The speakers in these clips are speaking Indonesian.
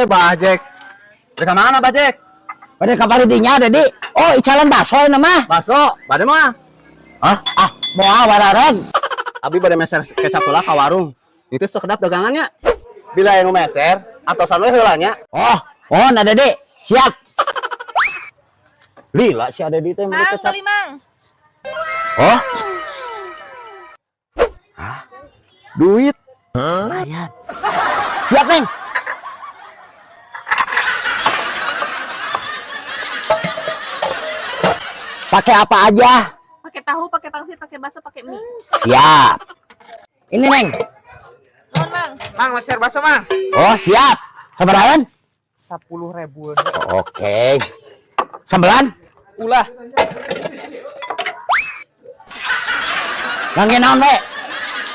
Bajek. Dari mana Bajek? Pada kapal dinya Dedi. Oh, icalan bakso nama. Bakso. Bade mah. Hah? Moal warareg. Abi bade meser kecap heula ka warung. Nitip sekedap dagangannya. Bila anu meser, atosan we heulanya. Oh, nah Dedi. Siap. Lila si Dedi teh Mang, beli Mang. Oh, Duit. lumayan. Siap, Neng. Pakai apa aja? Pakai tahu, pakai pangsit, pakai bakso, pakai mie. Siap. Ini, Neng. Non, Mang. Mang, meser bakso, Mang. Oh, siap. Seberapa? 10.000. Oke. Sembelan? Ulah. Ngangge naon, we?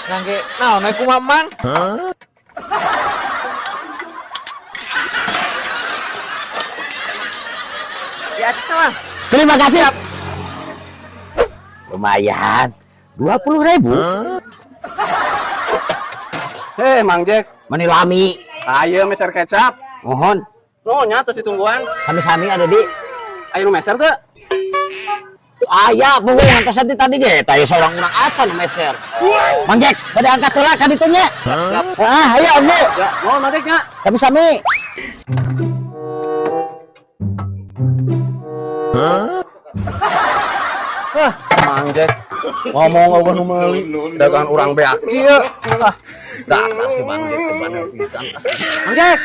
Ngangge naon we kumaha, Mang? Ya, Mang. Terima kasih. Lumayan. 20.000. Mang Jack. Menilami. Ayo meser kecap. Mohon. Nuhunnya terus ditungguan. Sami-sami ada di. Ayo nu meser teu? Ayah, punggung angkat tadi ge. Tadi seorang orang acan meser. Mang Jack, pada angkat telah kan itunya. Siap. Ayo, Om. Ya, mau Mang Jack nya. Sami-sami. Mang Jack. Ngomong eueuh nu meuli. Dagangan urang beak ieu. Dasar si Mang Jack teh bandel pisan. Mang Jack.